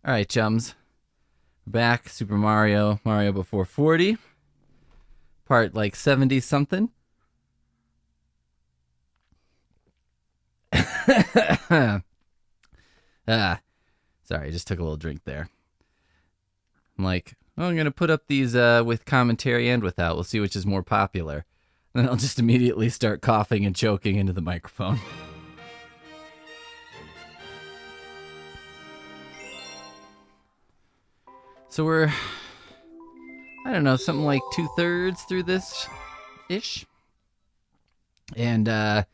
Alright, chums. Back. Super Mario. Mario Before 40. Part like 70 something. Sorry, I just took a little drink there. I'm like, oh, I'm going to put up these with commentary and without. We'll see which is more popular. Then I'll just immediately start coughing and choking into the microphone. So we're, I don't know, something like 2/3 through this-ish. And I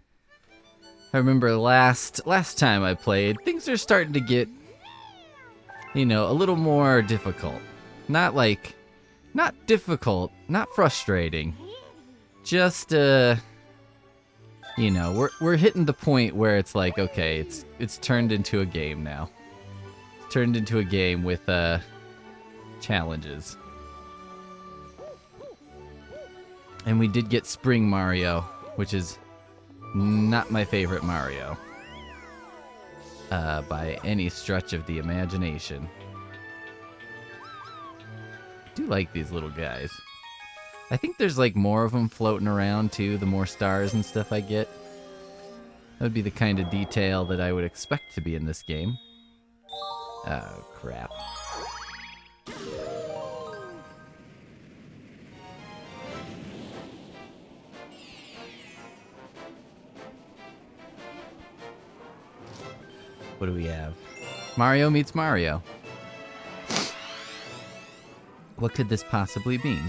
remember last time I played, things are starting to get, you know, a little more difficult. Not difficult, not frustrating. Just, you know, we're hitting the point where it's like, okay, it's turned into a game now. It's turned into a game with, challenges. And we did get Spring Mario, which is not my favorite Mario. By any stretch of the imagination. I do like these little guys. I think there's like more of them floating around too, the more stars and stuff I get. That would be the kind of detail that I would expect to be in this game. Oh, crap. What do we have? Mario meets Mario. What could this possibly mean?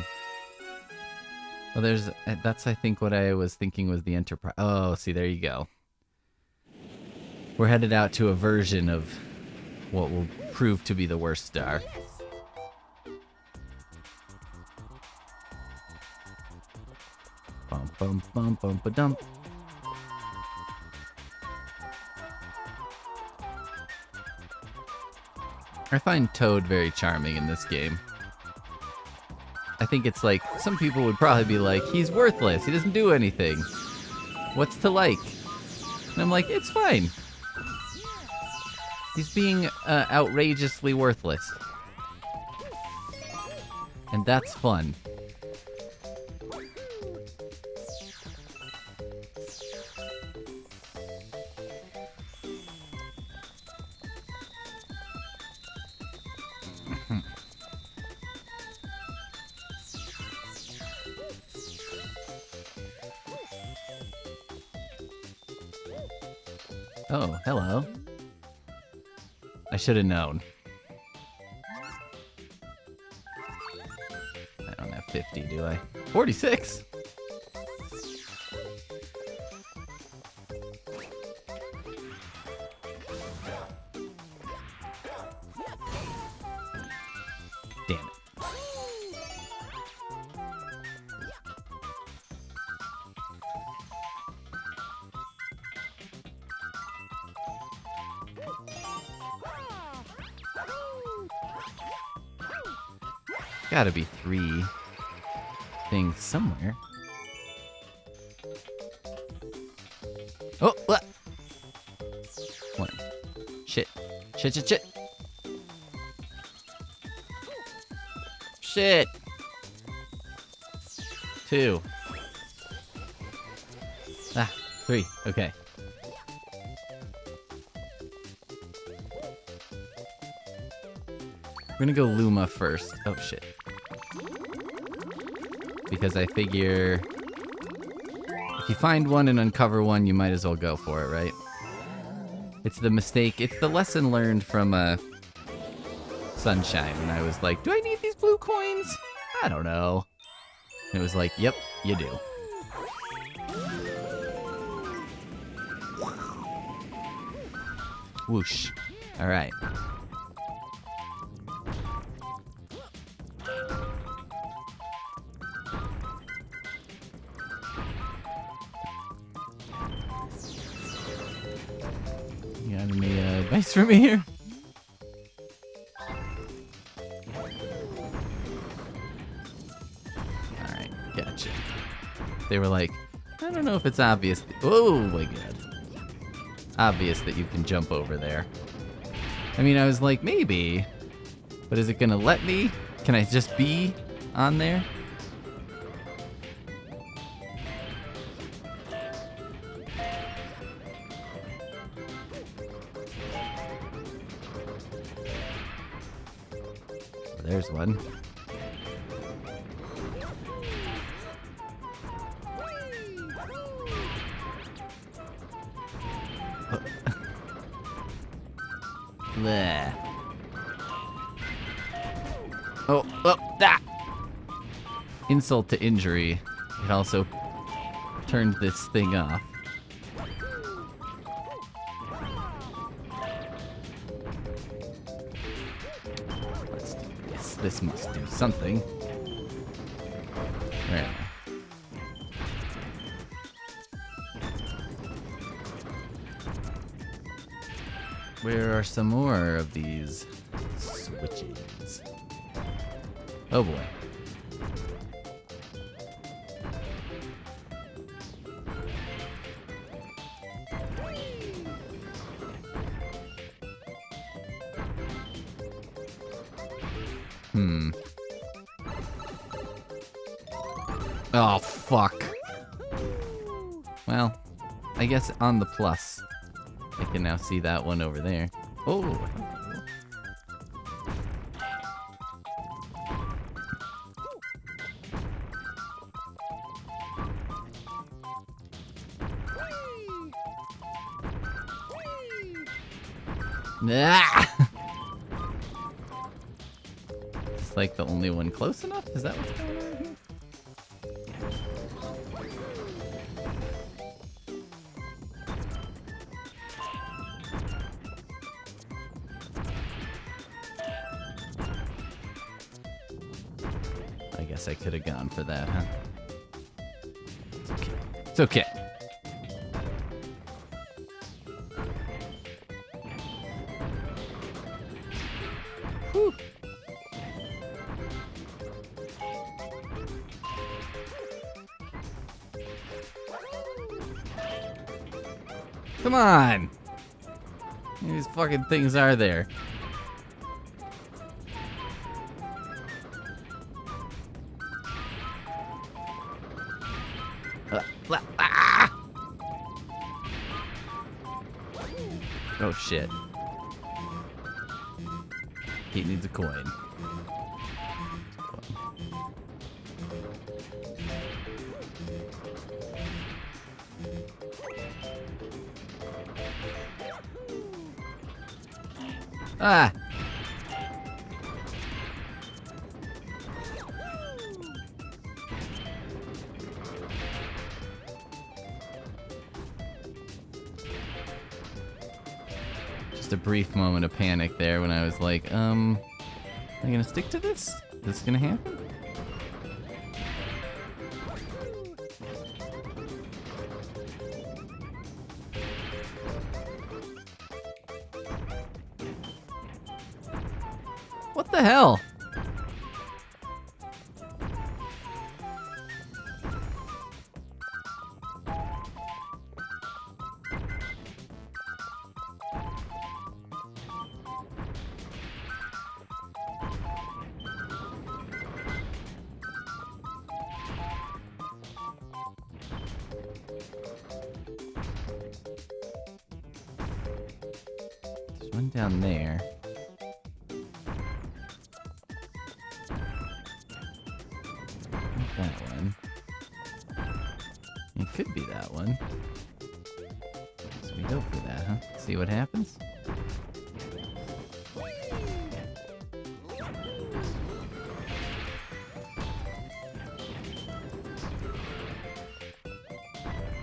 Well, that's I think what I was thinking was the Enterprise. Oh, see, there you go. We're headed out to a version of what will prove to be the worst star. Bum bum bum bum ba dum. I find Toad very charming in this game. I think it's like, some people would probably be like, he's worthless, he doesn't do anything. What's to like? And I'm like, it's fine. He's being outrageously worthless. And that's fun. Oh, hello. I should have known. I don't have 50, do I? 46? Damn it. Gotta be 3 things somewhere. Oh, what? 1. Shit. Shit, shit, shit. Shit. 2. 3. Okay. We're gonna go Luma first. Oh, shit. Because I figure if you find one and uncover one, you might as well go for it, right? It's the mistake. It's the lesson learned from Sunshine when I was like, do I need these blue coins? I don't know. And it was like, yep, you do. Whoosh. All right. You got any advice for me here? Alright, gotcha. They were like, I don't know if it's obvious. Oh my god. Obvious that you can jump over there. I mean, I was like, maybe. But is it gonna let me? Can I just be on there? There's one. Bleh. Oh, that! Insult to injury. It also turned this thing off. Let's do this. This must do something. Right. Where are some more of these switches? Oh boy. Oh, fuck. Well, I guess on the plus, I can now see that one over there. Oh. Ah! It's like the only one close enough? Is that what's going on here? I guess I could have gone for that, huh? It's okay. It's okay. Whew. Come on! How many of these fucking things are there? Ah! Oh shit. He needs a coin. Ah! Just a brief moment of panic there when I was like, am I gonna stick to this? Is this gonna happen? What the hell? There's one down there. Not that one. It could be that one. So we go for that, huh? See what happens?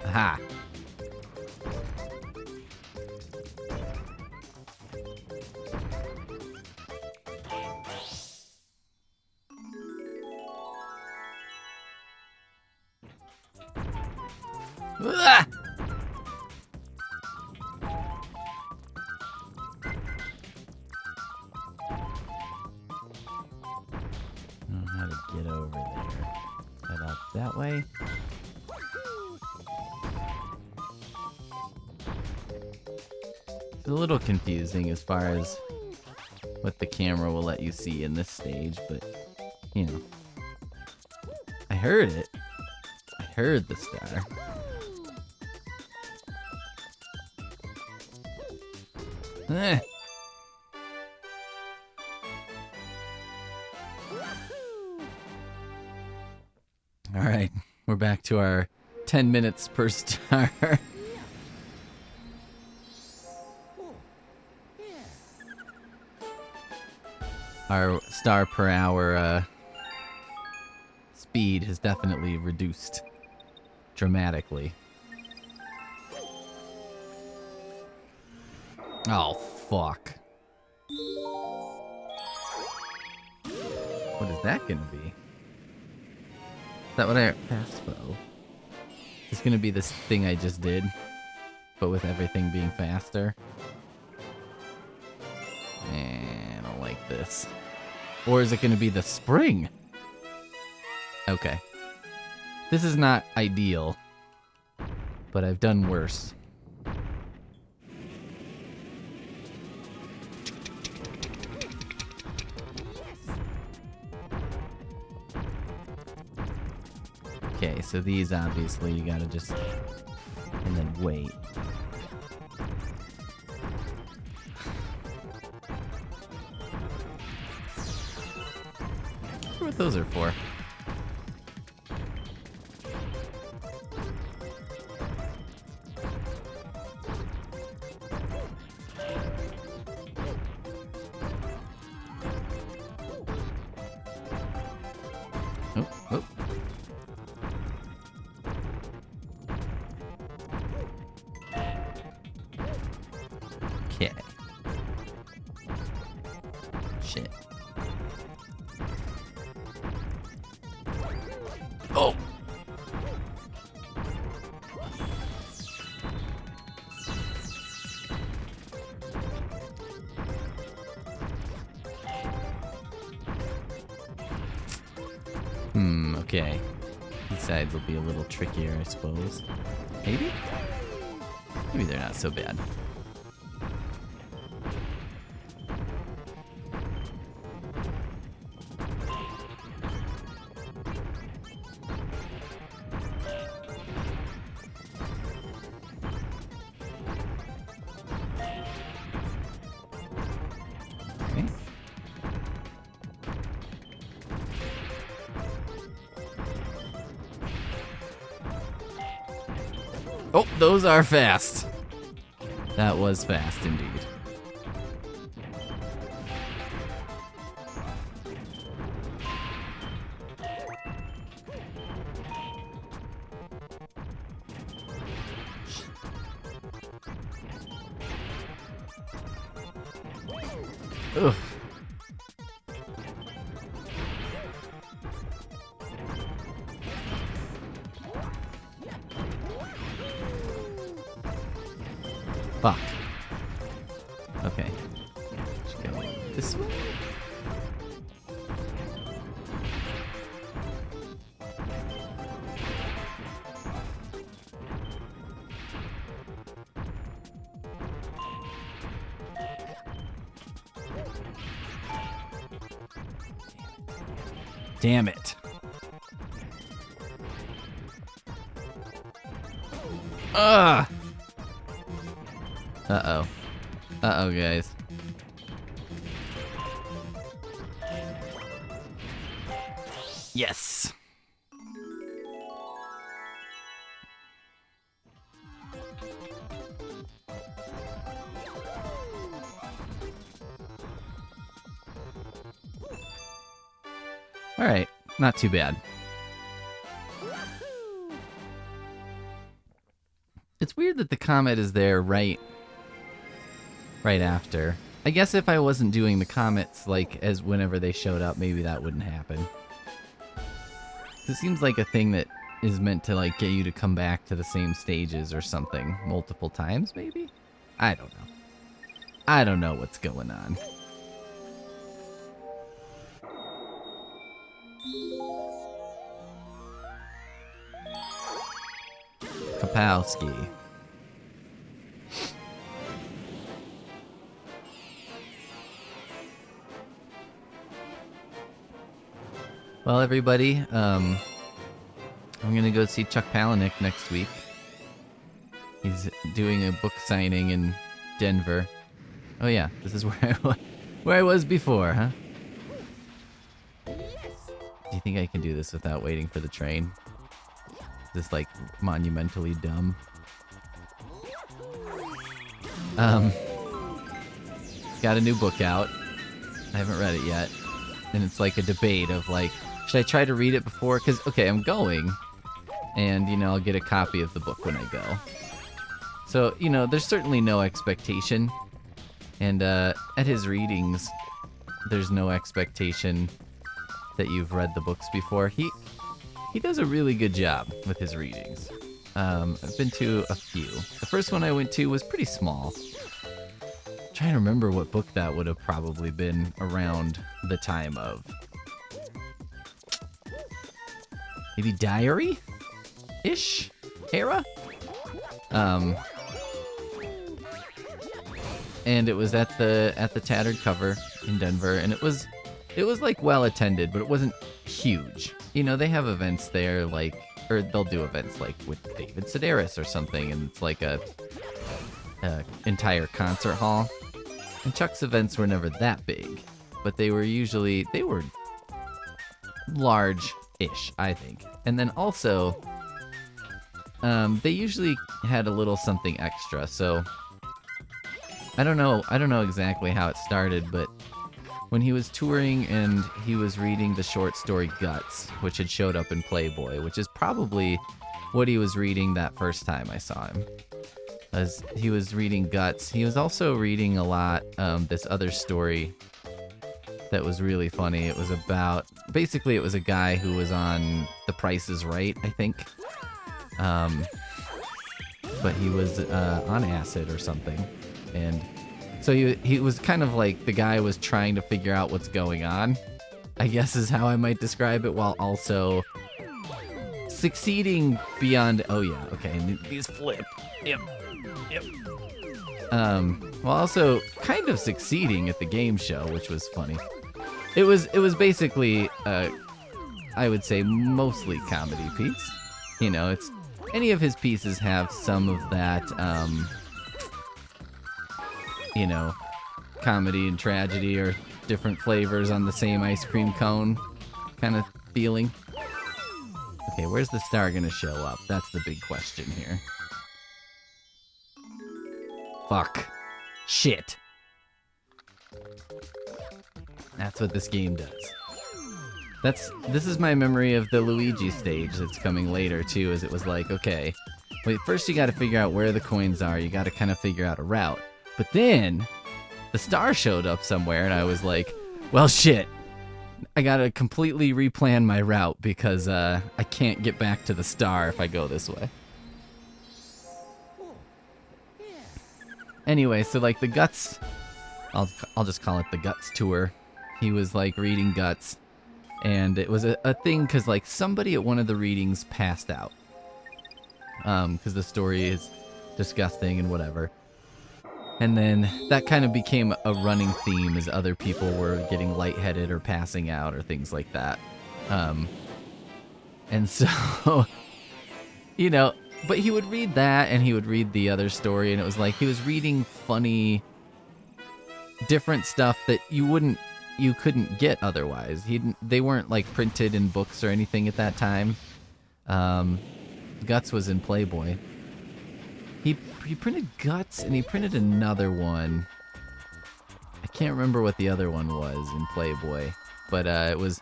Aha! Ah! I don't know how to get over there. Head up that way. It's a little confusing as far as what the camera will let you see in this stage, but, you know. I heard it. I heard the star. Eh. Alright, we're back to our 10 minutes per star. Our star per hour speed has definitely reduced dramatically. Oh, fuck. What is that gonna be? Is that what I... Fast foe. Is this gonna be this thing I just did? But with everything being faster? I don't like this. Or is it gonna be the spring? Okay. This is not ideal. But I've done worse. Okay, so these obviously you gotta just... and then wait. I wonder what those are for. Oh, oh. Okay. Shit. Oh! Okay. These sides will be a little trickier, I suppose. Maybe? Maybe they're not so bad. Okay. Oh, those are fast. That was fast indeed. Ugh. Fuck. Okay. Just go this way. Damn it. Ugh. Uh-oh. Uh-oh, guys. Yes. All right, not too bad. It's weird that the comet is there right after. I guess if I wasn't doing the comets like as whenever they showed up, maybe that wouldn't happen. It seems like a thing that is meant to like get you to come back to the same stages or something multiple times, maybe? I don't know. I don't know what's going on. Kapowski. Well, everybody, I'm gonna go see Chuck Palahniuk next week. He's doing a book signing in Denver. Oh yeah, this is where I was before, huh? Do you think I can do this without waiting for the train? Is this like monumentally dumb? He's got a new book out. I haven't read it yet. And it's like a debate of like, should I try to read it before? Because, okay, I'm going. And, you know, I'll get a copy of the book when I go. So, you know, there's certainly no expectation. And at his readings, there's no expectation that you've read the books before. He does a really good job with his readings. I've been to a few. The first one I went to was pretty small. I'm trying to remember what book that would have probably been around the time of. Maybe Diary-ish era? And it was at the Tattered Cover in Denver, and it was like well attended, but it wasn't huge. You know, they have events there like, or they'll do events like with David Sedaris or something, and it's like a entire concert hall. And Chuck's events were never that big, but they were large-ish, I think. And then also, they usually had a little something extra, so I don't know exactly how it started, but when he was touring and he was reading the short story Guts, which had showed up in Playboy, which is probably what he was reading that first time I saw him. As he was reading Guts, he was also reading a lot this other story that was really funny. It was about, basically it was a guy who was on The Price is Right, I think. But he was on acid or something. And so he was kind of like, the guy was trying to figure out what's going on, I guess is how I might describe it, while also succeeding beyond, oh yeah, okay, these flip, yep. While also kind of succeeding at the game show, which was funny. It was basically, I would say, mostly comedy piece. You know, it's, any of his pieces have some of that, you know, comedy and tragedy or different flavors on the same ice cream cone kind of feeling. Okay, where's the star gonna show up? That's the big question here. Fuck. Shit. That's what this game does. This is my memory of the Luigi stage that's coming later too, as it was like, okay, wait, first you gotta figure out where the coins are, you gotta kind of figure out a route. But then, the star showed up somewhere, and I was like, well, shit. I gotta completely replan my route, because I can't get back to the star if I go this way. Anyway, so like the Guts, I'll just call it the Guts tour. He was like reading Guts, and it was a thing, because like somebody at one of the readings passed out. Because the story is disgusting and whatever. And then that kind of became a running theme as other people were getting lightheaded or passing out or things like that. And so, you know, but he would read that and he would read the other story, and it was like he was reading funny, different stuff that you couldn't get otherwise. They weren't like printed in books or anything at that time. Guts was in Playboy. He printed Guts, and he printed another one. I can't remember what the other one was in Playboy, but it was,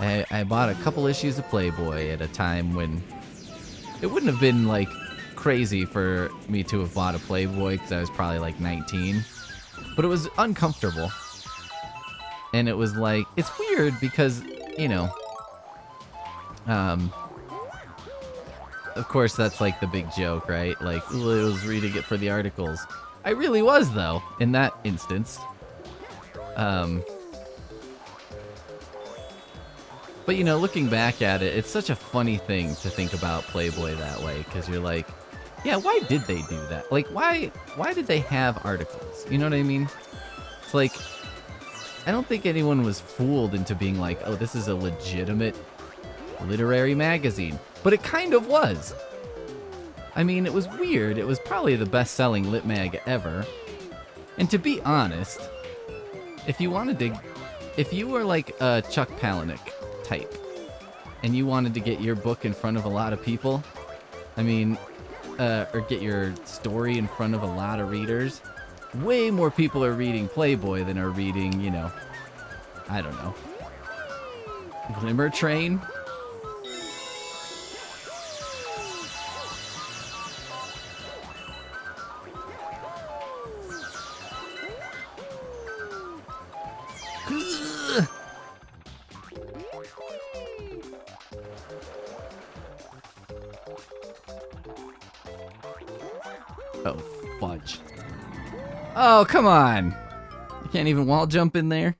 I bought a couple issues of Playboy at a time when it wouldn't have been like crazy for me to have bought a Playboy, because I was probably like 19, but it was uncomfortable. And it was like, it's weird because, you know, of course, that's like the big joke, right? Like, I was reading it for the articles. I really was, though, in that instance. But, you know, looking back at it, it's such a funny thing to think about Playboy that way, because you're like, yeah, why did they do that? Like, why did they have articles? You know what I mean? It's like, I don't think anyone was fooled into being like, oh, this is a legitimate literary magazine. But it kind of was. I mean, it was weird. It was probably the best-selling lit mag ever. And to be honest, if you were like a Chuck Palahniuk type, and you wanted to get your book in front of a lot of people, I mean, or get your story in front of a lot of readers, way more people are reading Playboy than are reading, you know, I don't know, Glimmer Train. Oh, fudge. Oh, come on. You can't even wall jump in there?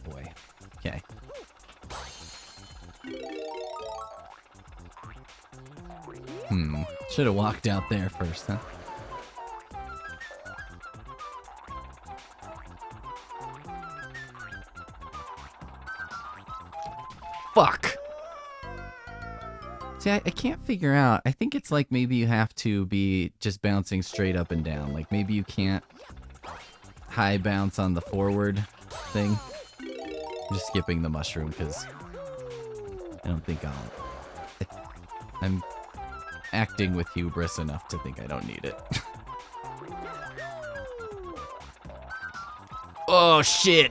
Boy. Okay. Should have walked out there first, huh? Fuck. See, I can't figure out. I think it's like maybe you have to be just bouncing straight up and down. Like maybe you can't high bounce on the forward thing. I'm just skipping the mushroom because I don't think I'm acting with hubris enough to think I don't need it. Oh, shit.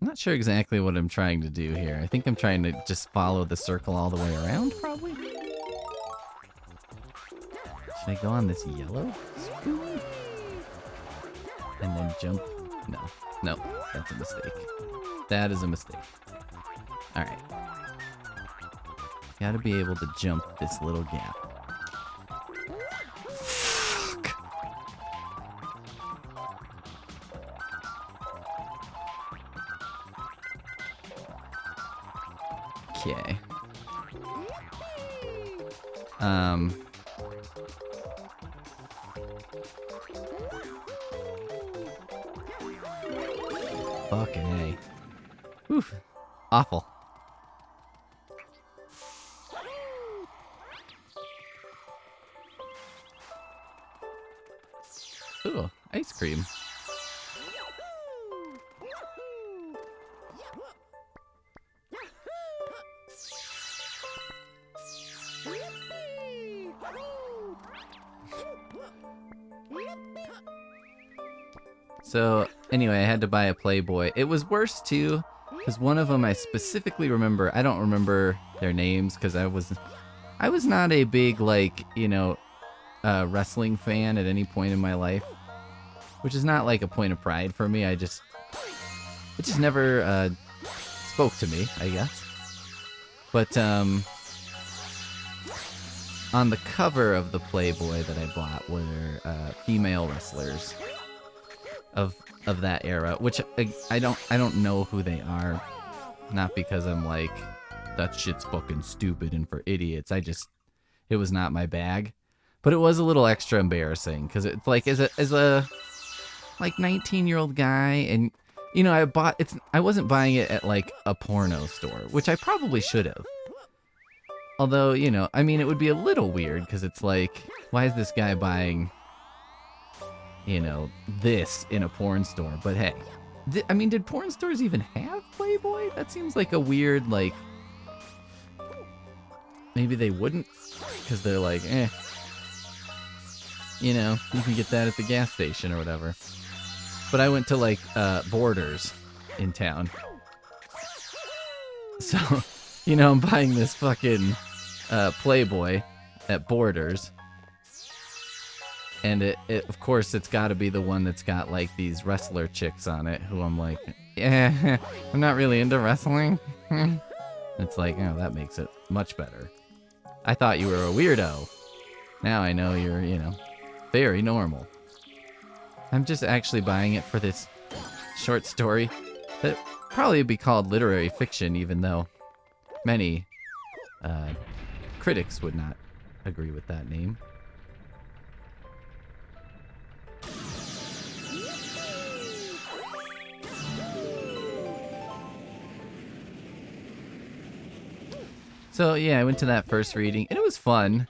I'm not sure exactly what I'm trying to do here. I think I'm trying to just follow the circle all the way around, probably. Should I go on this yellow spoon? And then jump? No, that's a mistake. That is a mistake. Alright. Gotta be able to jump this little gap. Okay. Fucking A. Oof. Awful. Ooh, ice cream. So, anyway, I had to buy a Playboy. It was worse, too, because one of them I specifically remember. I don't remember their names, because I was not a big, like, you know, wrestling fan at any point in my life. Which is not, like, a point of pride for me. It just never spoke to me, I guess. But, on the cover of the Playboy that I bought were female wrestlers of that era, which I don't know who they are. Not because I'm like, that shit's fucking stupid and for idiots. It was not my bag. But it was a little extra embarrassing because it's like as a like 19-year-old guy, and you know, I wasn't buying it at like a porno store, which I probably should have. Although, you know, I mean, it would be a little weird because it's like, why is this guy buying, you know, this in a porn store? But hey, did porn stores even have Playboy? That seems like a weird, like, maybe they wouldn't because they're like, you know, you can get that at the gas station or whatever. But I went to like Borders in town. So, you know, I'm buying this fucking Playboy at Borders. And it of course, it's got to be the one that's got like these wrestler chicks on it who I'm like, yeah, I'm not really into wrestling. It's like, oh, that makes it much better. I thought you were a weirdo. Now I know you're, you know, very normal. I'm just actually buying it for this short story that probably would be called literary fiction, even though many critics would not agree with that name. So yeah, I went to that first reading, and it was fun.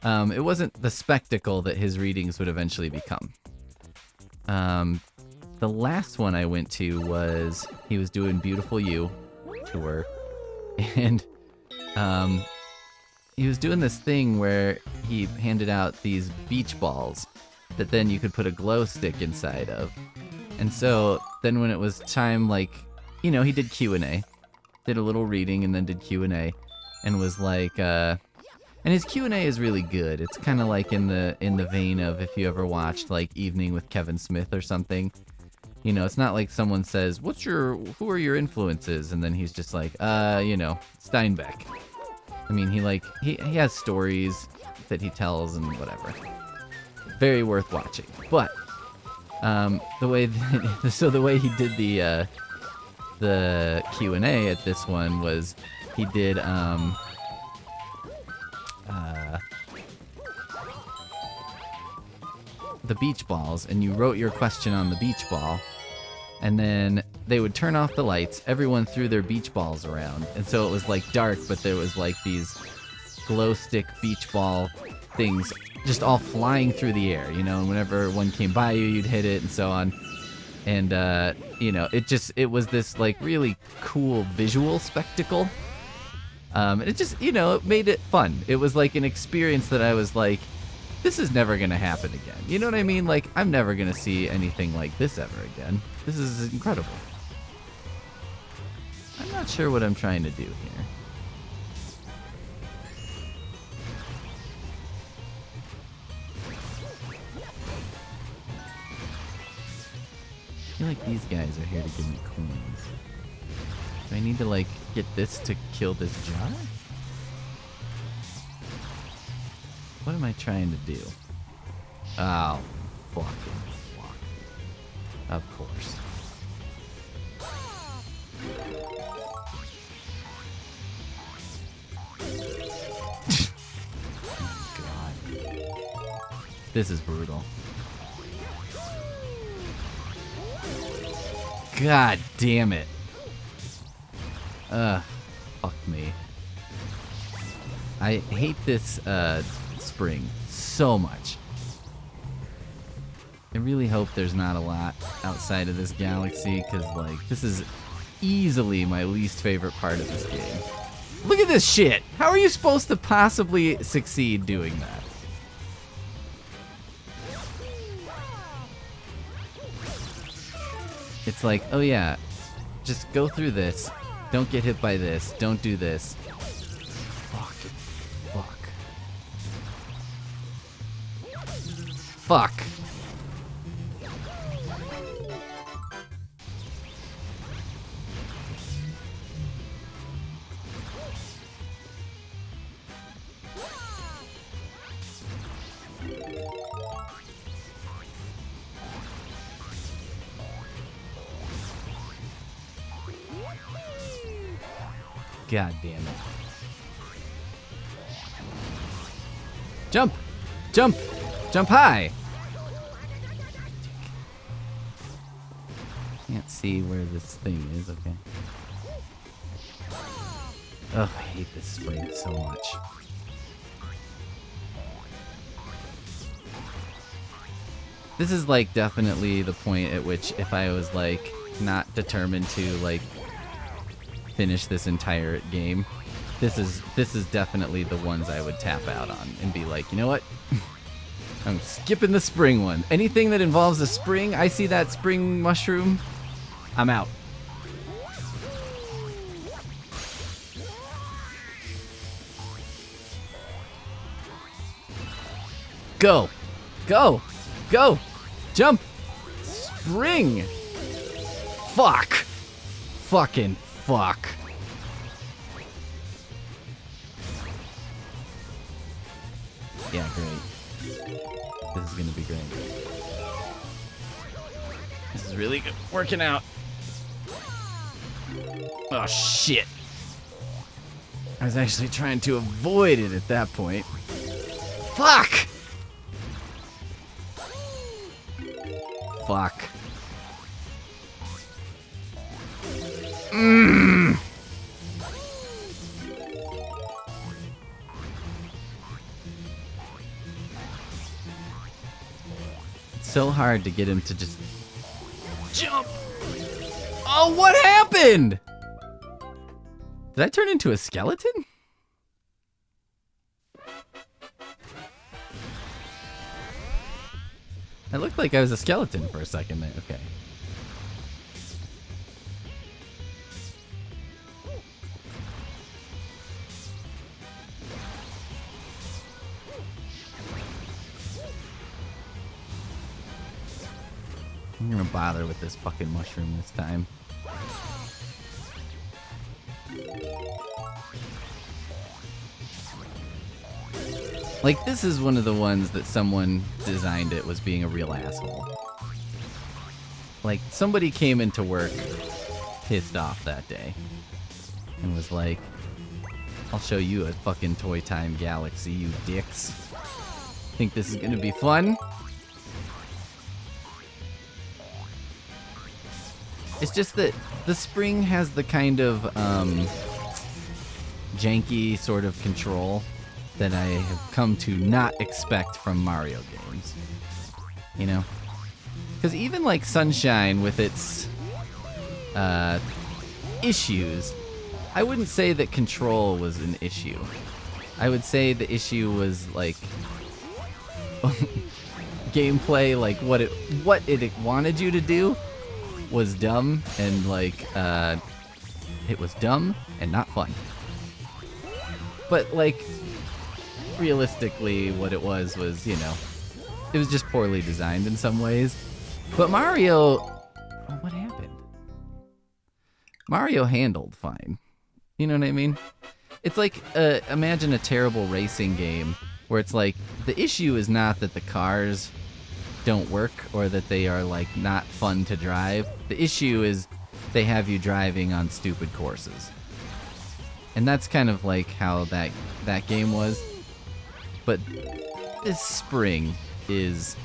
It wasn't the spectacle that his readings would eventually become. The last one I went to was, he was doing Beautiful You tour, and he was doing this thing where he handed out these beach balls that then you could put a glow stick inside of. And so then when it was time, like, you know, he did Q&A, did a little reading and then did Q&A, and was like, and his Q&A is really good. It's kind of like in the vein of if you ever watched like Evening with Kevin Smith or something. You know, it's not like someone says, who are your influences? And then he's just like, you know, Steinbeck. I mean, he has stories that he tells and whatever. Very worth watching. But the way he did the Q&A at this one was he did the beach balls, and you wrote your question on the beach ball, and then they would turn off the lights, everyone threw their beach balls around, and so it was like dark, but there was like these glow stick beach ball things just all flying through the air, you know, and whenever one came by you, you'd hit it and so on. And you know, it was this like really cool visual spectacle. And it just, you know, it made it fun. It was like an experience that I was like, this is never gonna happen again. You know what I mean? Like, I'm never gonna see anything like this ever again. This is incredible. I'm not sure what I'm trying to do here. I feel like these guys are here to give me coins. Do I need to, like, get this to kill this jar? What am I trying to do? Oh, fucking fuck. Of course. God. This is brutal. God damn it. Fuck me. I hate this, spring so much. I really hope there's not a lot outside of this galaxy, because, like, this is easily my least favorite part of this game. Look at this shit! How are you supposed to possibly succeed doing that? It's like, oh yeah, just go through this. Don't get hit by this. Don't do this. Fuck. Fuck. God damn it. Jump! Jump! Jump high! Can't see where this thing is, okay. Ugh, I hate this spring so much. This is like definitely the point at which if I was like not determined to like finish this entire game, this is definitely the ones I would tap out on and be like, you know what? I'm skipping the spring one. Anything that involves a spring, I see that spring mushroom, I'm out. Go. Go. Go. Jump. Spring. Fuck. Fucking fuck. Yeah, great. This is gonna be great. This is really good. Working out. Oh, shit. I was actually trying to avoid it at that point. Fuck! Fuck. Mmm! It's so hard to get him to just jump. Oh, what happened? Did I turn into a skeleton? It looked like I was a skeleton for a second there. Okay. I'm gonna bother with this fucking mushroom this time. Like, this is one of the ones that someone designed it was being a real asshole. Like, somebody came into work pissed off that day and was like, I'll show you a fucking Toy Time Galaxy, you dicks. Think this is gonna be fun? It's just that the spring has the kind of janky sort of control that I have come to not expect from Mario games. You know? Because even like Sunshine with its issues, I wouldn't say that control was an issue. I would say the issue was like gameplay, like what it wanted you to do was dumb, and like it was dumb and not fun. But like realistically what it was, you know, it was just poorly designed in some ways. But Mario, oh, what happened? Mario handled fine. You know what I mean? It's like, imagine a terrible racing game where it's like, the issue is not that the cars don't work or that they are like not fun to drive. The issue is they have you driving on stupid courses. And that's kind of like how that game was. But this spring is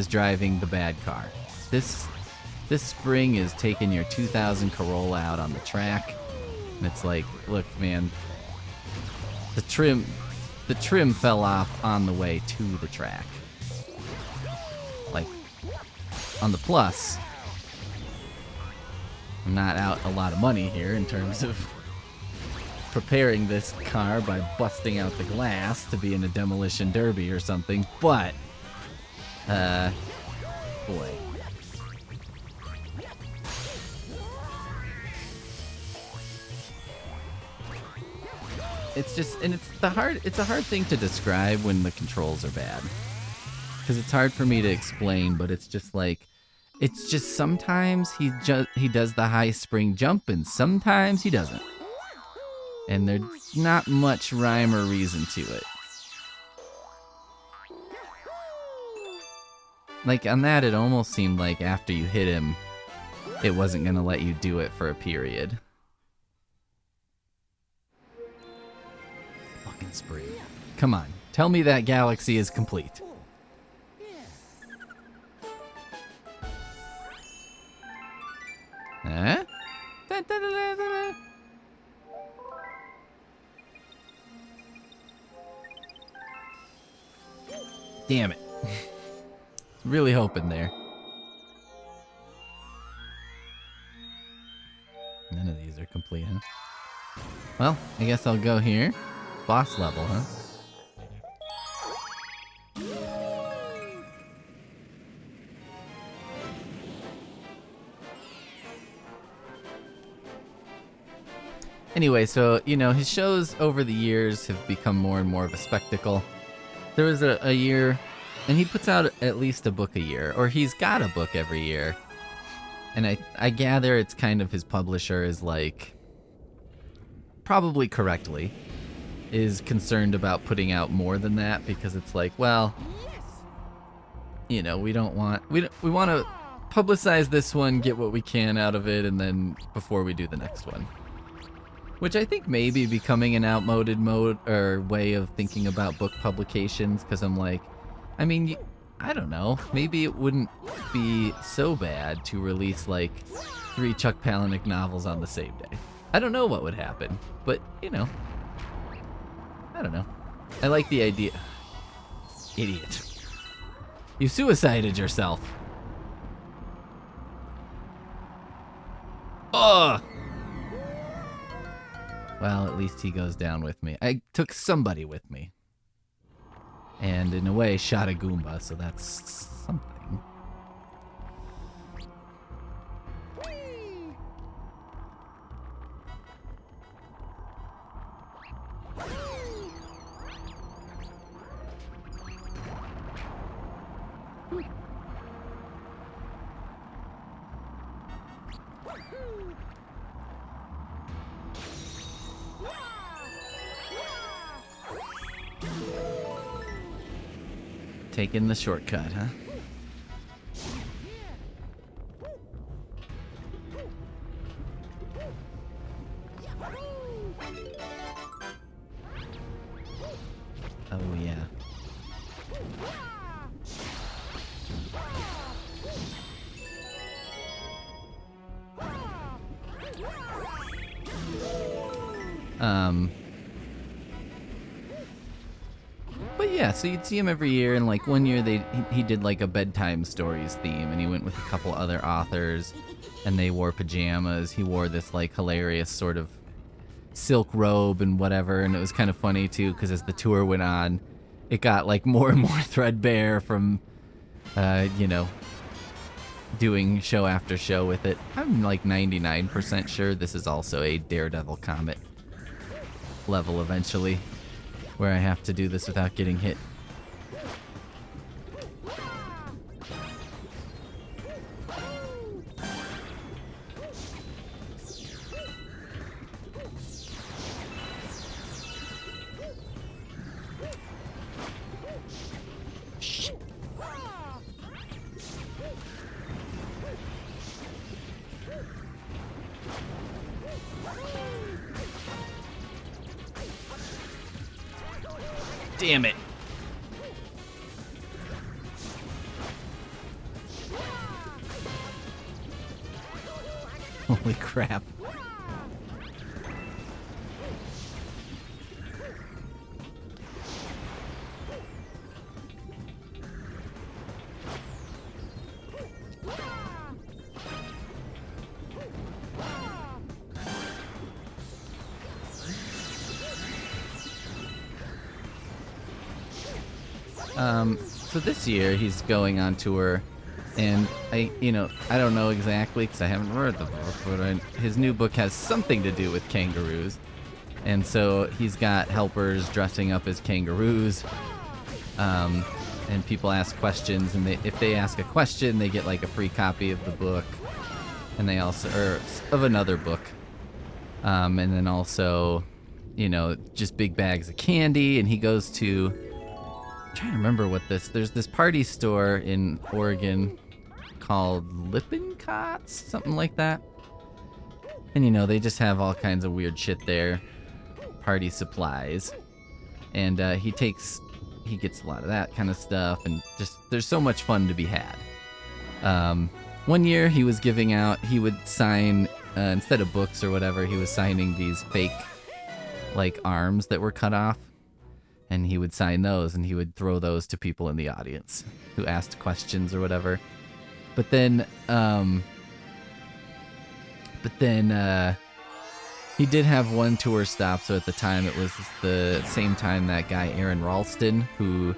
driving the bad car. This spring is taking your 2000 Corolla out on the track, and it's like, look, man, the trim fell off on the way to the track. Like, on the plus, I'm not out a lot of money here in terms of preparing this car by busting out the glass to be in a demolition derby or something, but boy. It's just, and it's a hard thing to describe when the controls are bad. Because it's hard for me to explain, but it's just like, it's just sometimes he does the high spring jump and sometimes he doesn't. And there's not much rhyme or reason to it. Like, on that, it almost seemed like after you hit him, it wasn't going to let you do it for a period. Fucking spring. Come on, tell me that galaxy is complete. Huh? Da, da, da, da, da. Damn it. Really hoping there. None of these are complete, huh? Well, I guess I'll go here. Boss level, huh? Anyway, so, you know, his shows over the years have become more and more of a spectacle. There was a year, and he puts out at least a book a year, or he's got a book every year. And I gather it's kind of his publisher is like, probably correctly, is concerned about putting out more than that, because it's like, well, you know, we want to publicize this one, get what we can out of it, and then before we do the next one. Which I think may be becoming an outmoded mode or way of thinking about book publications, because I'm like, I mean, I don't know, maybe it wouldn't be so bad to release like 3 Chuck Palahniuk novels on the same day. I don't know what would happen, but you know, I don't know. I like the idea. Idiot. You suicided yourself. Ugh! Well, at least he goes down with me. I took somebody with me. And in a way, shot a Goomba, so that's something. Taking the shortcut, huh? Oh, yeah. But yeah, so you'd see him every year, and like one year he did like a bedtime stories theme, and he went with a couple other authors, and they wore pajamas. He wore this like hilarious sort of silk robe and whatever, and it was kind of funny too, because as the tour went on, it got like more and more threadbare from, you know, doing show after show with it. I'm like 99% sure this is also a Daredevil comic level eventually, where I have to do this without getting hit. Damn it. Holy crap. So this year he's going on tour, and I don't know exactly because I haven't read the book, but his new book has something to do with kangaroos, and so he's got helpers dressing up as kangaroos, and people ask questions, and if they ask a question, they get like a free copy of the book, and they also of another book, and then also, just big bags of candy, and he goes to. I'm trying to remember what there's this party store in Oregon called Lippincotts, something like that. And they just have all kinds of weird shit there, party supplies. And he gets a lot of that kind of stuff, and just there's so much fun to be had. One year he would sign, instead of books or whatever, he was signing these fake like arms that were cut off. And he would sign those, and he would throw those to people in the audience who asked questions or whatever. But then he did have one tour stop. So at the time, it was the same time that guy Aaron Ralston, who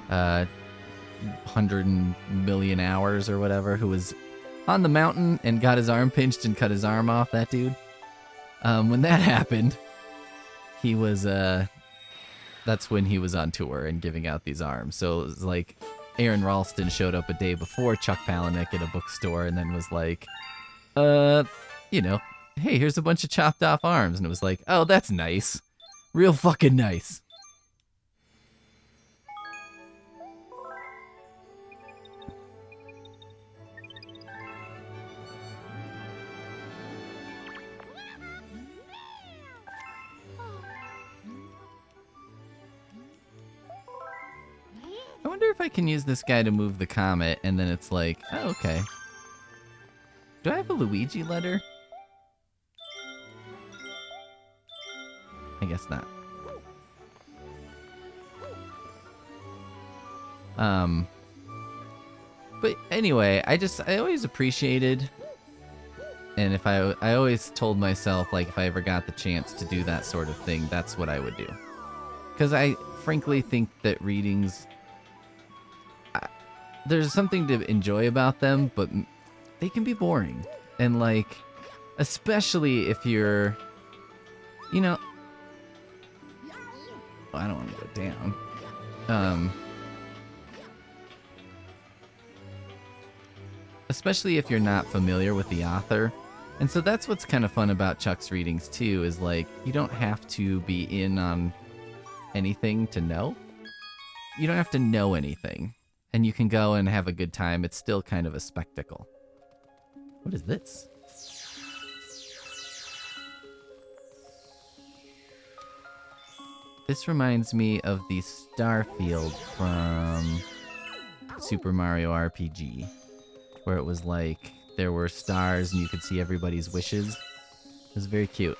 100 million hours or whatever, who was on the mountain and got his arm pinched and cut his arm off. That dude. When that happened, he was that's when he was on tour and giving out these arms. So it was like Aaron Ralston showed up a day before Chuck Palahniuk at a bookstore and then was like, hey, here's a bunch of chopped off arms. And it was like, oh, that's nice. Real fucking nice. if I can use this guy to move the comet, and then it's like, oh, okay. Do I have a Luigi letter? I guess not. But anyway, I always appreciated, and if I always told myself, like, if I ever got the chance to do that sort of thing, that's what I would do. Because I frankly think that readings, there's something to enjoy about them, but they can be boring. And, like, especially if you're, you know, I don't want to go down. Especially if you're not familiar with the author. And so that's what's kind of fun about Chuck's readings too, is like, you don't have to be in on anything to know. You don't have to know anything. And you can go and have a good time. It's still kind of a spectacle. What is this? This reminds me of the star field from Super Mario RPG, where it was like there were stars and you could see everybody's wishes. It was very cute.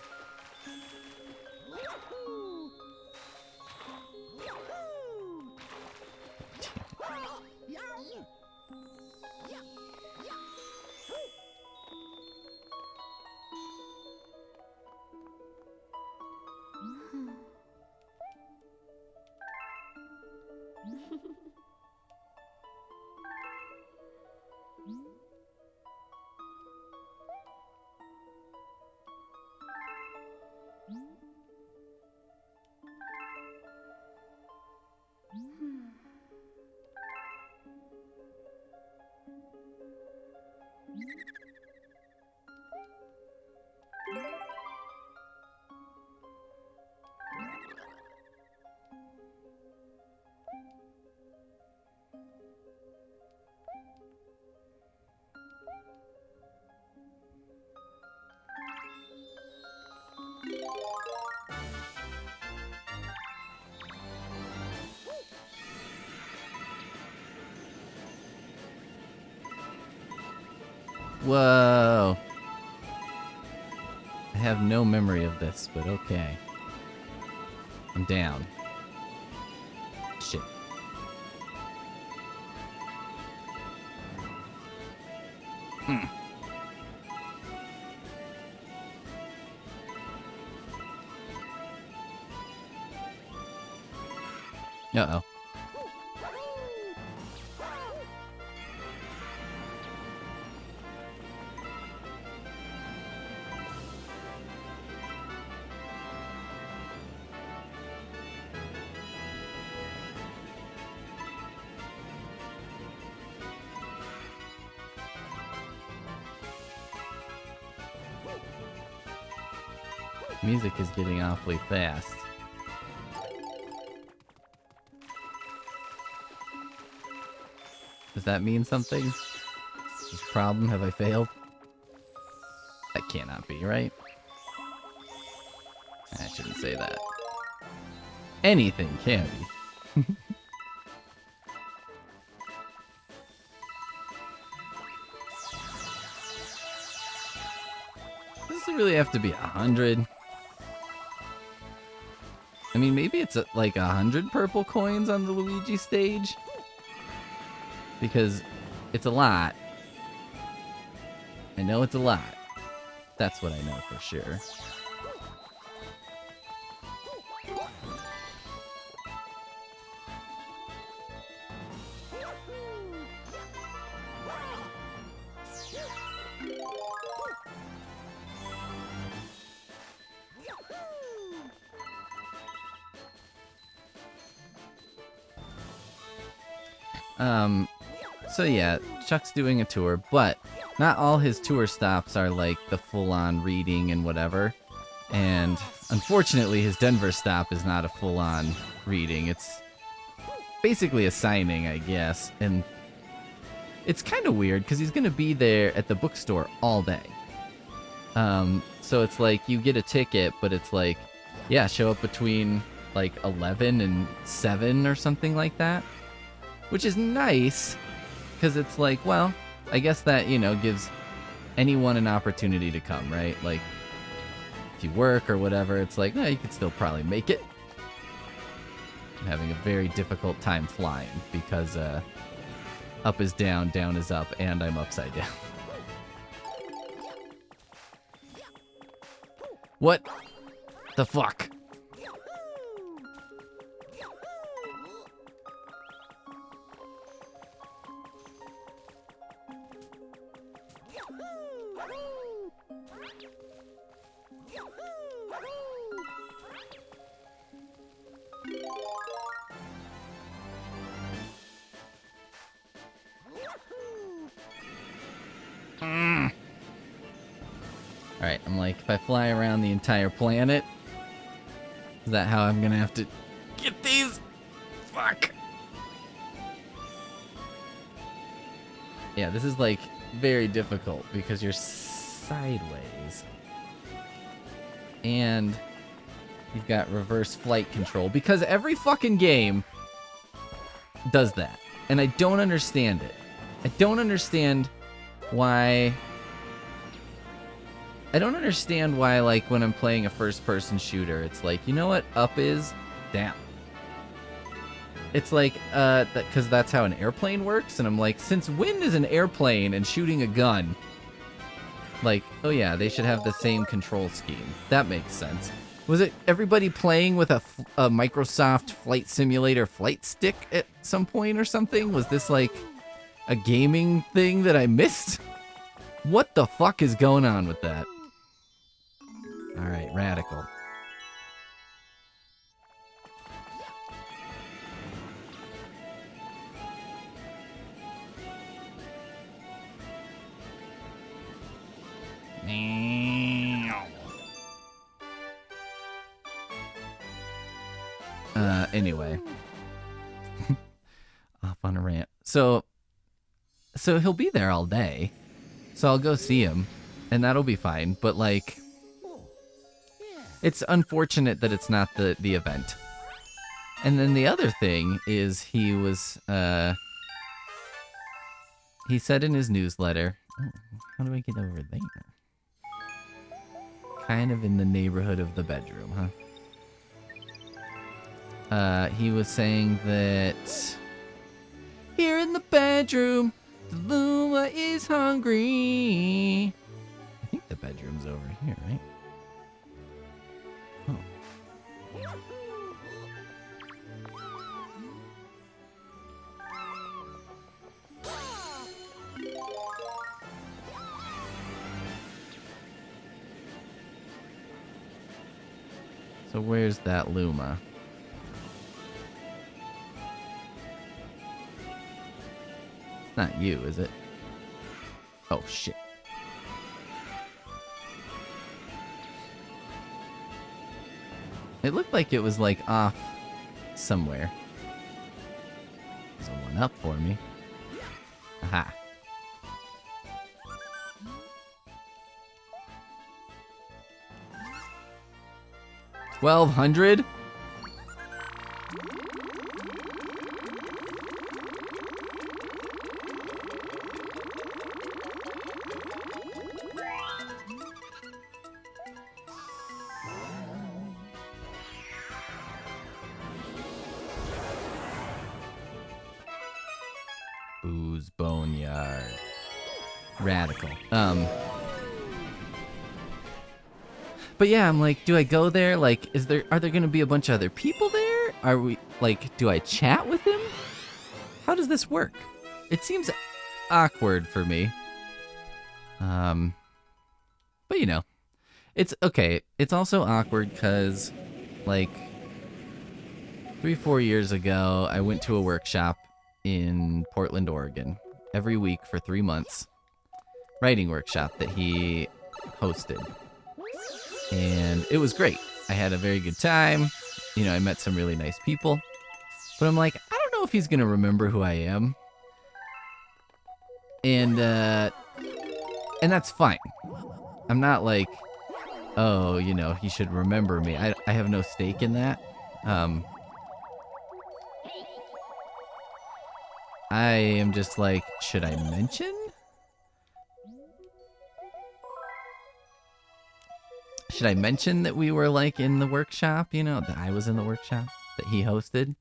Whoa. I have no memory of this, but okay. I'm down. Shit. Uh-oh. Music is getting awfully fast. Does that mean something? Is this a problem? Have I failed? That cannot be, right? I shouldn't say that. Anything can be. Does it really have to be 100? I mean, maybe it's like 100 purple coins on the Luigi stage? Because it's a lot. I know it's a lot. That's what I know for sure. So yeah, Chuck's doing a tour, but not all his tour stops are like the full-on reading and whatever. And unfortunately, his Denver stop is not a full-on reading. It's basically a signing, I guess. And it's kind of weird because he's going to be there at the bookstore all day. So it's like you get a ticket, but it's like, yeah, show up between like 11 and 7 or something like that. which is nice because it's like, well, I guess that, you know, gives anyone an opportunity to come, right? Like, if you work or whatever, it's like, no, you could still probably make it. I'm having a very difficult time flying because up is down, down is up, and I'm upside down. What the fuck? Alright, I'm like, if I fly around the entire planet, is that how I'm gonna have to get these? Fuck. Yeah, this is like very difficult because you're sideways. And you've got reverse flight control because every fucking game does that. And I don't understand it. I don't understand why... like, when I'm playing a first-person shooter, it's like, you know what up is? Down. It's like, because that's how an airplane works, and I'm like, since when is an airplane and shooting a gun? Like, oh yeah, they should have the same control scheme. That makes sense. Was it everybody playing with a Microsoft Flight Simulator flight stick at some point or something? Was this like a gaming thing that I missed? What the fuck is going on with that? Alright, radical. Anyway. Off on a rant. So he'll be there all day. So I'll go see him, and that'll be fine. But, like, it's unfortunate that it's not the event. And then the other thing is he was, he said in his newsletter, oh, how do I get over there? Kind of in the neighborhood of the bedroom, huh? He was saying that here in the bedroom, the Luma is hungry. I think the bedroom's over here, right? Oh. So where's that Luma? It's not you, is it? Oh, shit. It looked like it was, like, off somewhere. There's a one up for me. Aha. $1,200? Booze Boneyard. Radical. But yeah, I'm like, do I go there? Like, are there gonna be a bunch of other people there? Are we, like, do I chat with him? How does this work? It seems awkward for me. But you know, it's okay. It's also awkward because, like, 3-4 years ago, I went to a workshop in Portland, Oregon, every week for 3 months. Writing workshop that he hosted. And it was great. I had a very good time. You know, I met some really nice people. But I'm like, I don't know if he's going to remember who I am. And that's fine. I'm not like, oh, you know, he should remember me. I have no stake in that. I am just like, should I mention? Should I mention that we were like in the workshop, you know, that I was in the workshop that he hosted?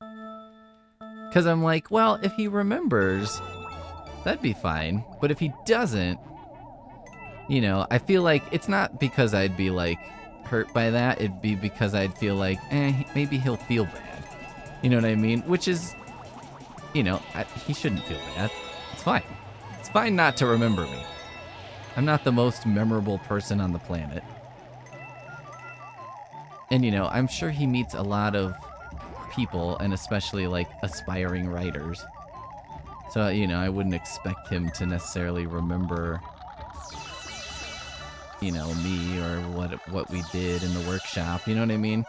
Because I'm like, well, if he remembers, that'd be fine. But if he doesn't, you know, I feel like it's not because I'd be like hurt by that. It'd be because I'd feel like, maybe he'll feel bad. You know what I mean? Which is, you know, he shouldn't feel bad. It's fine. It's fine not to remember me. I'm not the most memorable person on the planet. And, you know, I'm sure he meets a lot of people, and especially, like, aspiring writers. So, you know, I wouldn't expect him to necessarily remember, you know, me or what we did in the workshop. You know what I mean?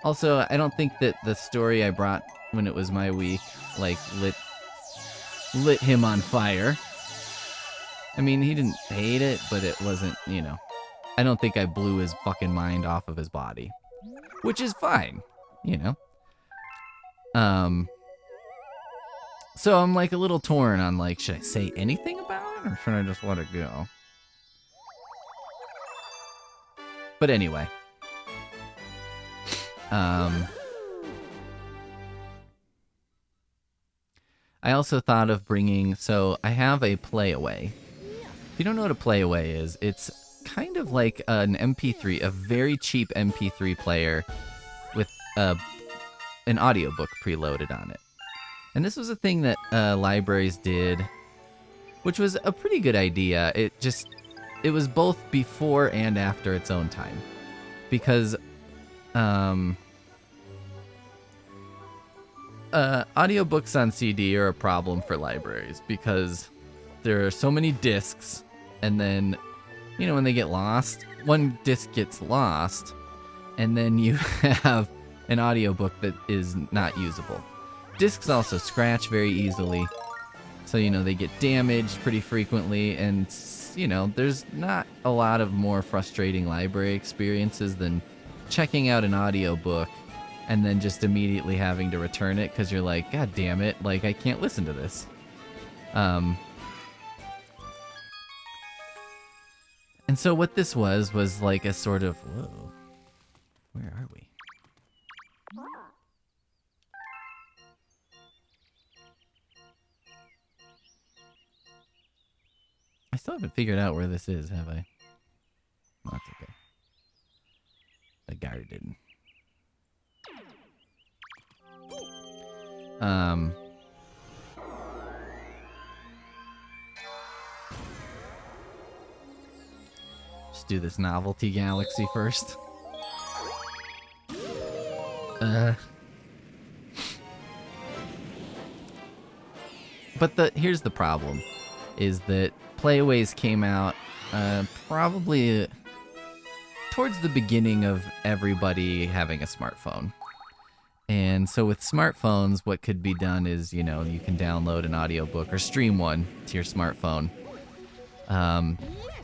Also, I don't think that the story I brought when it was my week, like, lit him on fire. I mean, he didn't hate it, but it wasn't, you know. I don't think I blew his fucking mind off of his body. Which is fine, you know. So I'm like a little torn on like, should I say anything about it or should I just let it go? But anyway. I also thought of bringing, so I have a playaway. If you don't know what a playaway is, it's kind of like an MP3, a very cheap MP3 player with an audiobook preloaded on it. And this was a thing that libraries did, which was a pretty good idea. It was both before and after its own time. Because audiobooks on CD are a problem for libraries because there are so many discs, and then, you know, when they get lost, one disc gets lost, and then you have an audiobook that is not usable. Discs also scratch very easily, so, you know, they get damaged pretty frequently, and, you know, there's not a lot of more frustrating library experiences than checking out an audiobook and then just immediately having to return it because you're like, God damn it, like, I can't listen to this. And so what this was like a sort of, whoa, where are we? I still haven't figured out where this is, have I? Oh, that's okay. The guy didn't. Just do this novelty galaxy first. But here's the problem, is that playaways came out probably towards the beginning of everybody having a smartphone. And so with smartphones, what could be done is, you know, you can download an audiobook or stream one to your smartphone.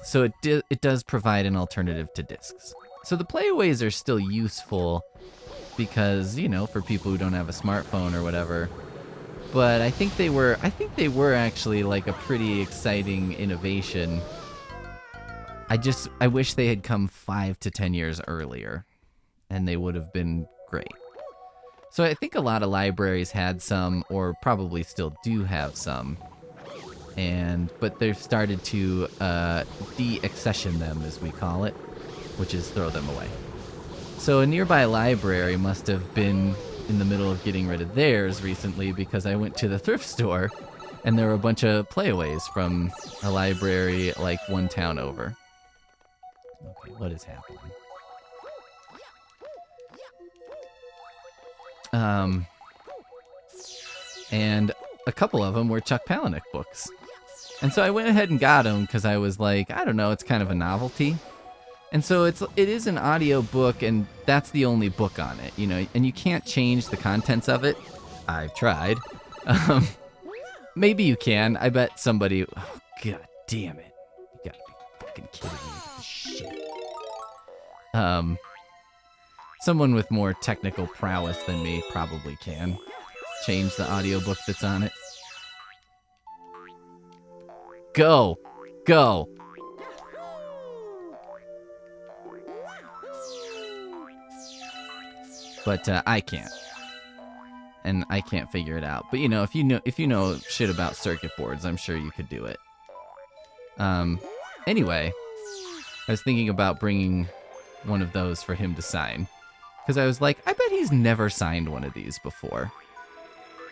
So it does provide an alternative to discs. So the playaways are still useful because, you know, for people who don't have a smartphone or whatever. But I think they were actually like a pretty exciting innovation. I wish they had come 5 to 10 years earlier, and they would have been great. So I think a lot of libraries had some, or probably still do have some, but they've started to de-accession them, as we call it, which is throw them away. So a nearby library must have been in the middle of getting rid of theirs recently, because I went to the thrift store and there were a bunch of playaways from a library like one town over. Okay, what is happening? And a couple of them were Chuck Palahniuk books. And so I went ahead and got them because I was like, I don't know, it's kind of a novelty. And so it is an audio book, and that's the only book on it, you know, and you can't change the contents of it. I've tried. Maybe you can. I bet somebody, oh, God damn it. You gotta be fucking kidding me with this shit. Someone with more technical prowess than me probably can change the audiobook that's on it. Go. Go. But I can't. And I can't figure it out. But you know, if you know shit about circuit boards, I'm sure you could do it. Anyway, I was thinking about bringing one of those for him to sign. Because I was like, I bet he's never signed one of these before.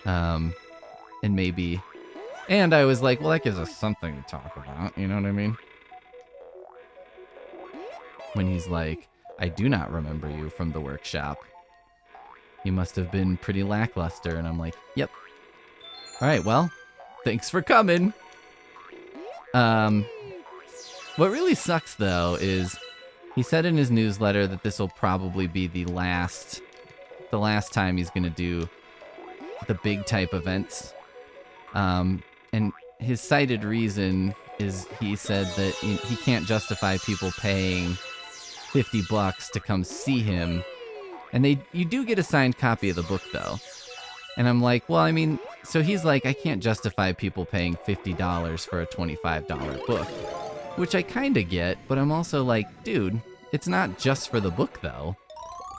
And maybe... And I was like, well, that gives us something to talk about, you know what I mean? When he's like, I do not remember you from the workshop. You must have been pretty lackluster. And I'm like, yep. All right, well, thanks for coming. What really sucks, though, is he said in his newsletter that this will probably be the last time he's going to do the big type events. And his cited reason is he said that he can't justify people paying $50 to come see him. And you do get a signed copy of the book, though. And I'm like, well, I mean, so he's like, I can't justify people paying $50 for a $25 book, which I kind of get, but I'm also like, dude, it's not just for the book, though.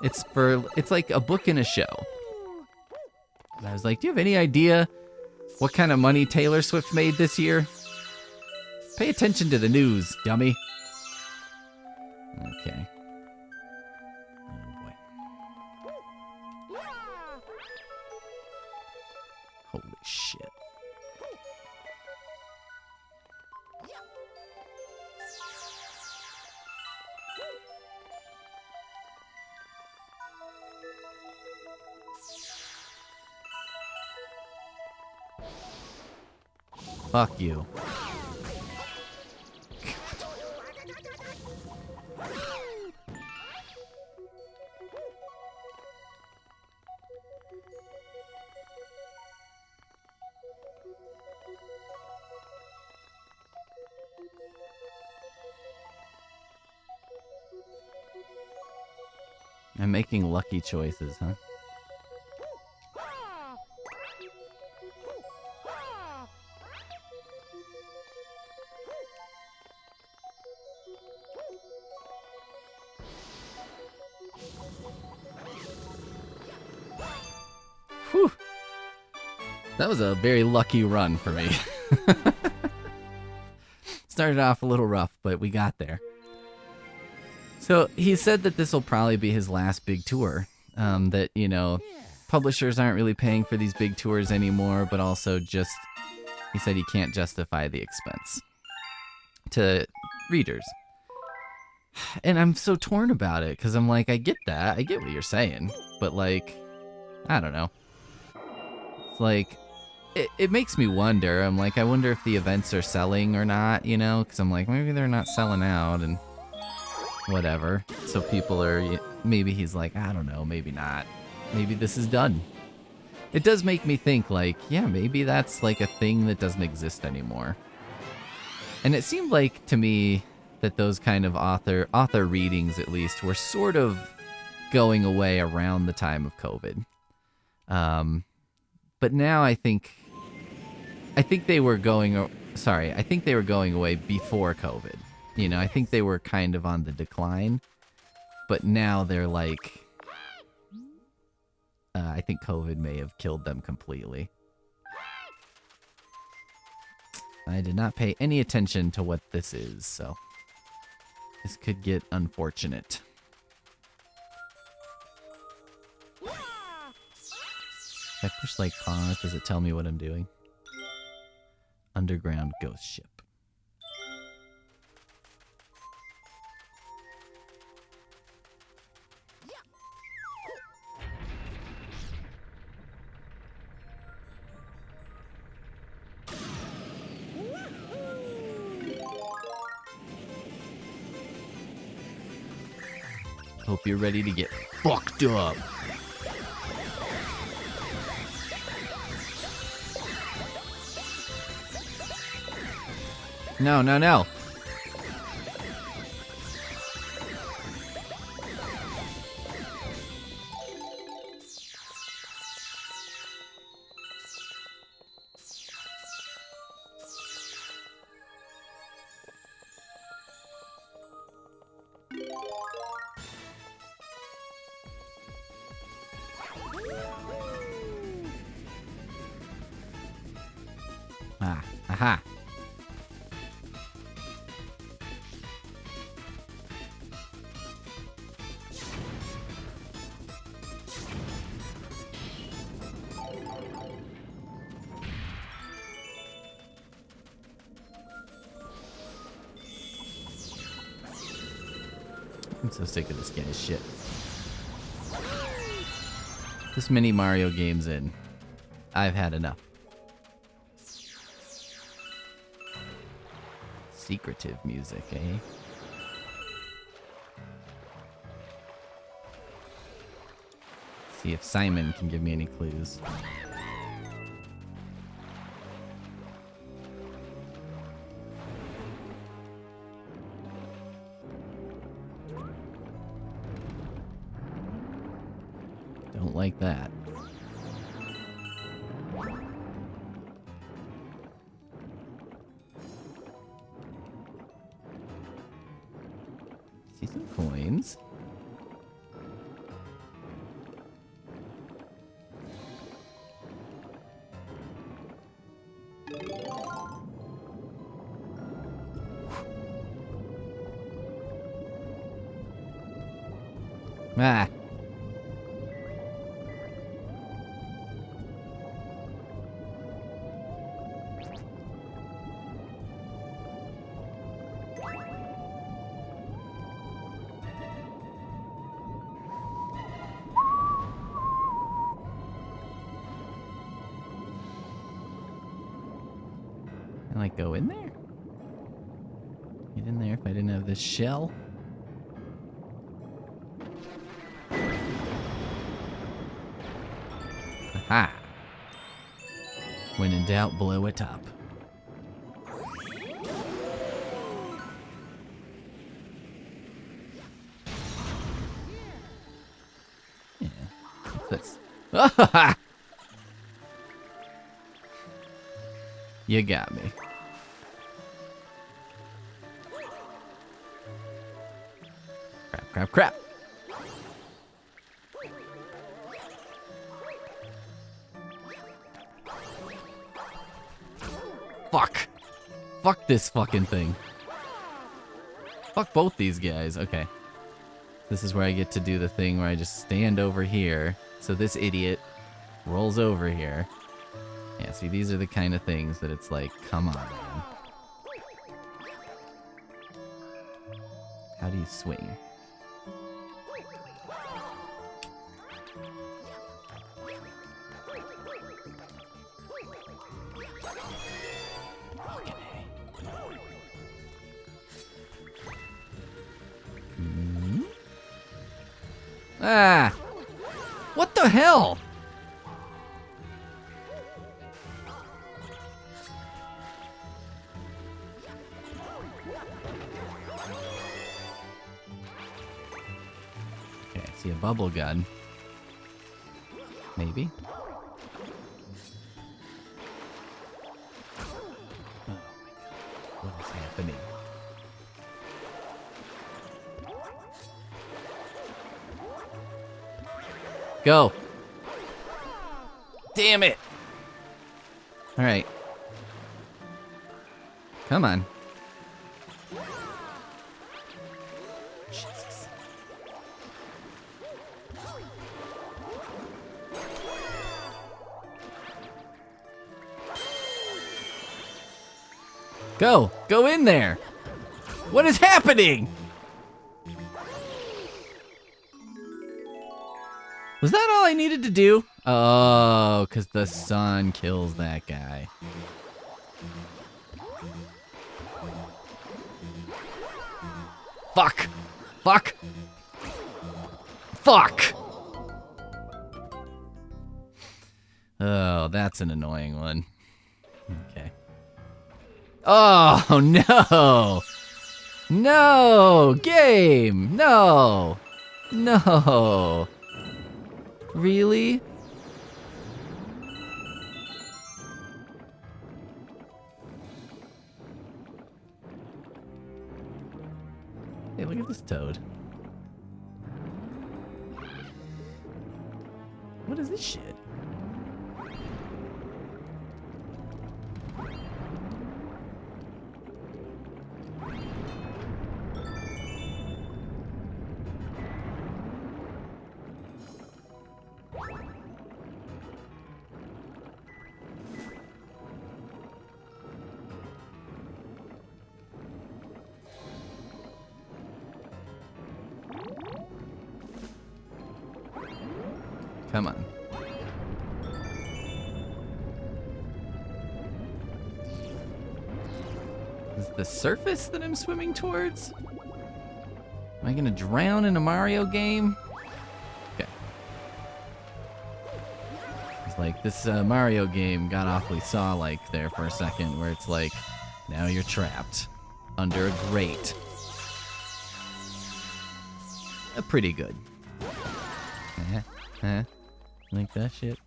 It's like a book and a show. And I was like, do you have any idea what kind of money Taylor Swift made this year? Pay attention to the news, dummy. Okay. Oh, boy. Holy shit. Fuck you. I'm making lucky choices, huh? Whew. That was a very lucky run for me. Started off a little rough, but we got there. So he said that this will probably be his last big tour. That, you know, publishers aren't really paying for these big tours anymore, but also just, he said he can't justify the expense to readers. And I'm so torn about it, because I'm like, I get that. I get what you're saying. But, like, I don't know. It's like, it makes me wonder. I'm like, I wonder if the events are selling or not, you know? Because I'm like, maybe they're not selling out and whatever. So people are, maybe he's like, I don't know, maybe not. Maybe this is done. It does make me think, like, yeah, maybe that's like a thing that doesn't exist anymore. And it seemed like to me that those kind of author readings, at least, were sort of going away around the time of COVID. But now I think they were going away before COVID. You know, I think they were kind of on the decline, but now they're like, I think COVID may have killed them completely. I did not pay any attention to what this is, so this could get unfortunate. If I push like pause, does it tell me what I'm doing? Underground ghost ship. Hope you're ready to get fucked up. No, no, no. Ah, aha. I'm so sick of this guy's shit. This many Mario games in. I've had enough. Secretive music, eh? See if Simon can give me any clues. Don't like that. See some coins. Ah. Can I go in there? Get in there if I didn't have this shell. Aha! When in doubt, blow it up. Yeah. What's this? You got me. Crap, crap, crap. Fuck. Fuck this fucking thing. Fuck both these guys. Okay. This is where I get to do the thing where I just stand over here. So this idiot rolls over here. Yeah, see, these are the kind of things that it's like, come on, man. How do you swing? Okay. Ah! What the hell? Okay, I see a bubble gun. Maybe. Oh my god. What is happening? Go. Damn it. All right. Come on. Jesus. Go. Go in there. What is happening? Was that all I needed to do? Oh, because the sun kills that guy. Fuck! Fuck! Fuck! Oh, that's an annoying one. Okay. Oh, no! No! Game! No! No! Really? Hey, look at this toad. What is this shit? Come on. Is the surface that I'm swimming towards? Am I gonna drown in a Mario game? Okay. It's like this Mario game got awfully Saw-like there for a second, where it's like, now you're trapped under a grate. Pretty good. Like that shit.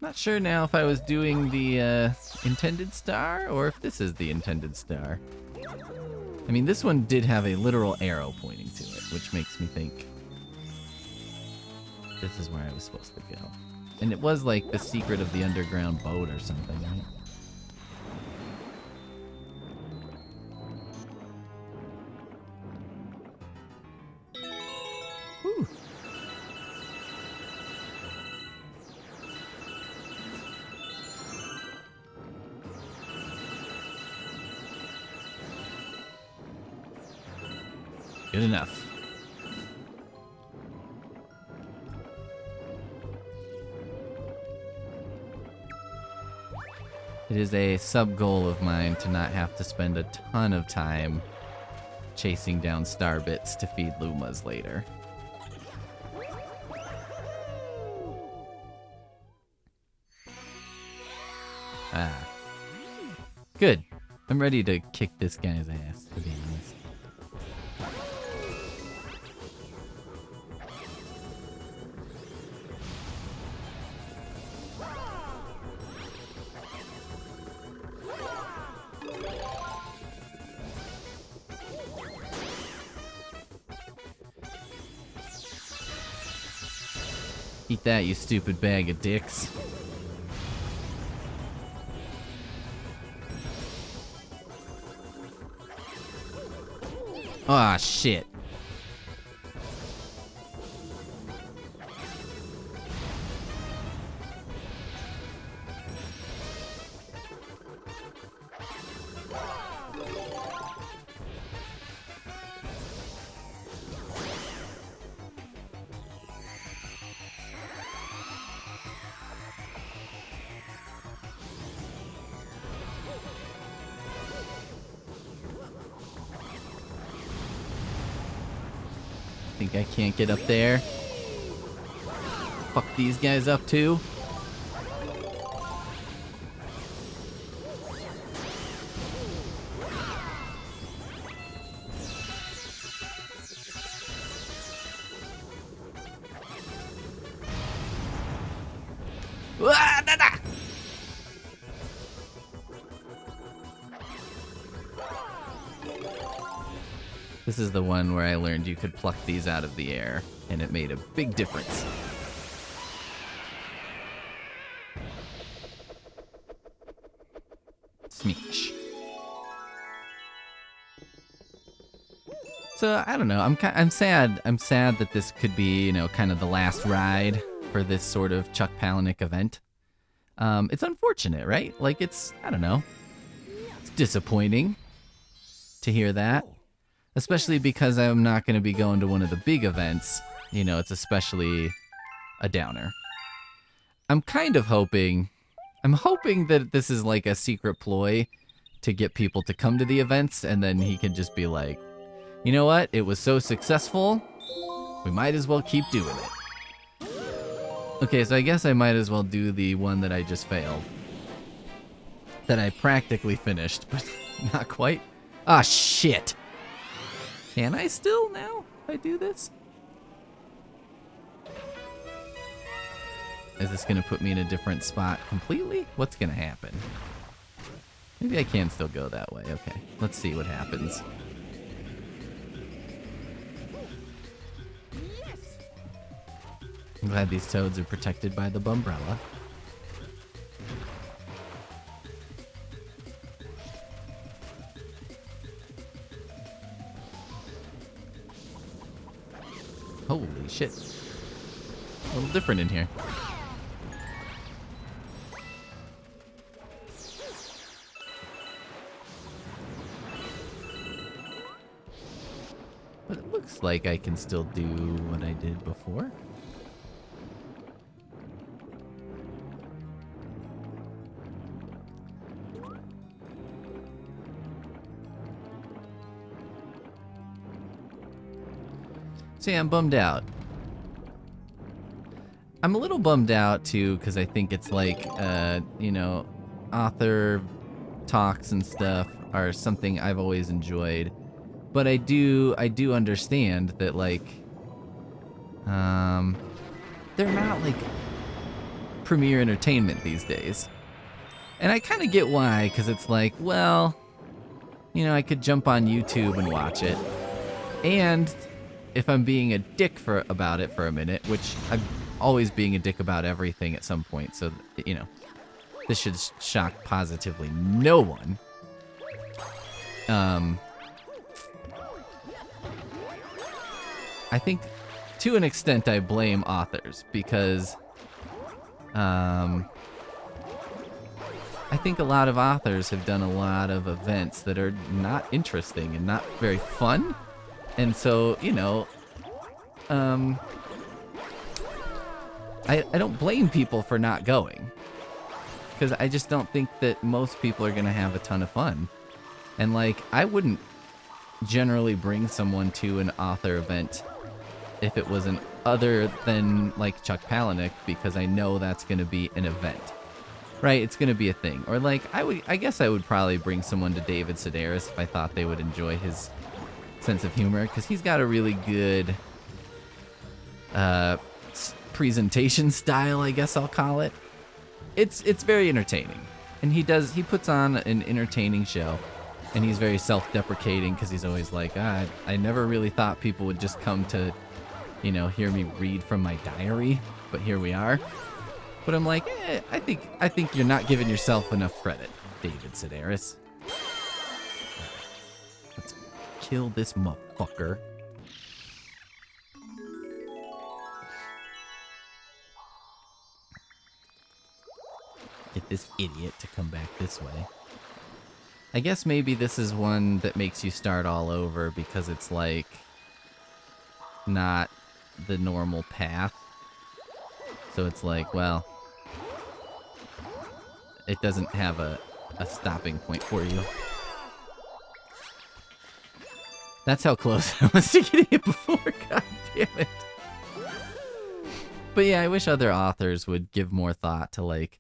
Not sure now if I was doing the intended star or if this is the intended star. I mean, this one did have a literal arrow pointing to it, which makes me think this is where I was supposed to go. And it was like the secret of the underground boat or something, right? Whew. Good enough. It is a sub-goal of mine to not have to spend a ton of time chasing down star bits to feed Lumas later. Ah. Good. I'm ready to kick this guy's ass, to be honest. Eat that, you stupid bag of dicks. Ah, shit. Think I can't get up there. Fuck these guys up too. This is the one where I learned you could pluck these out of the air, and it made a big difference. Smeech. So I don't know. I'm sad. I'm sad that this could be, you know, kind of the last ride for this sort of Chuck Palahniuk event. It's unfortunate, right? Like it's, I don't know. It's disappointing to hear that. Especially because I'm not going to be going to one of the big events. You know, it's especially a downer. I'm hoping that this is like a secret ploy to get people to come to the events, and then he can just be like, you know what? It was so successful, we might as well keep doing it. Okay, so I guess I might as well do the one that I just failed. That I practically finished, but not quite. Ah, shit. Can I still now if I do this? Is this going to put me in a different spot completely? What's going to happen? Maybe I can still go that way. Okay, let's see what happens. I'm glad these toads are protected by the bumbrella. Holy shit. A little different in here. But it looks like I can still do what I did before. See, I'm bummed out. I'm a little bummed out too, because I think it's like, you know, author talks and stuff are something I've always enjoyed. But I do understand that, like, they're not like premier entertainment these days. And I kind of get why, because it's like, well, you know, I could jump on YouTube and watch it. And if I'm being a dick about it for a minute, which I'm always being a dick about everything at some point, so, you know, this should shock positively no one. I think, to an extent, I blame authors, because, I think a lot of authors have done a lot of events that are not interesting and not very fun. And so, you know, I don't blame people for not going, because I just don't think that most people are going to have a ton of fun. And, like, I wouldn't generally bring someone to an author event if it was an other than, like, Chuck Palahniuk, because I know that's going to be an event, right? It's going to be a thing. Or, like, I guess I would probably bring someone to David Sedaris if I thought they would enjoy his sense of humor, because he's got a really good presentation style, I guess I'll call it. It's very entertaining, and he puts on an entertaining show, and he's very self-deprecating, because he's always like, I never really thought people would just come to, you know, hear me read from my diary, but here we are. But I'm like, I think you're not giving yourself enough credit, David Sedaris. Let's kill this motherfucker. Get this idiot to come back this way. I guess maybe this is one that makes you start all over, because it's like not the normal path. So it's like, well, it doesn't have a stopping point for you. That's how close I was to getting it before. God damn it. But yeah, I wish other authors would give more thought to, like,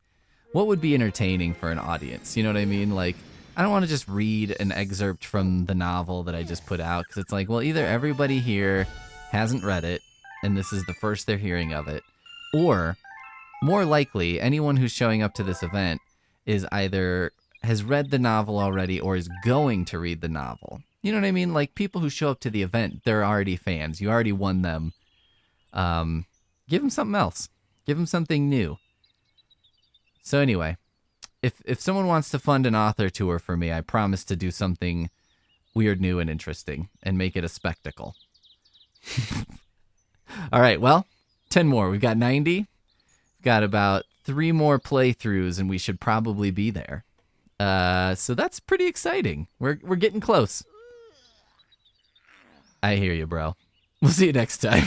what would be entertaining for an audience? You know what I mean? Like, I don't want to just read an excerpt from the novel that I just put out, because it's like, well, either everybody here hasn't read it, and this is the first they're hearing of it, or, more likely, anyone who's showing up to this event is either has read the novel already or is going to read the novel. You know what I mean? Like, people who show up to the event, they're already fans. You already won them. Give them something else. Give them something new. So anyway, if someone wants to fund an author tour for me, I promise to do something weird, new, and interesting, and make it a spectacle. All right, well, 10 more. We've got 90. We've got about 3 more playthroughs, and we should probably be there. So that's pretty exciting. We're getting close. I hear you, bro. We'll see you next time.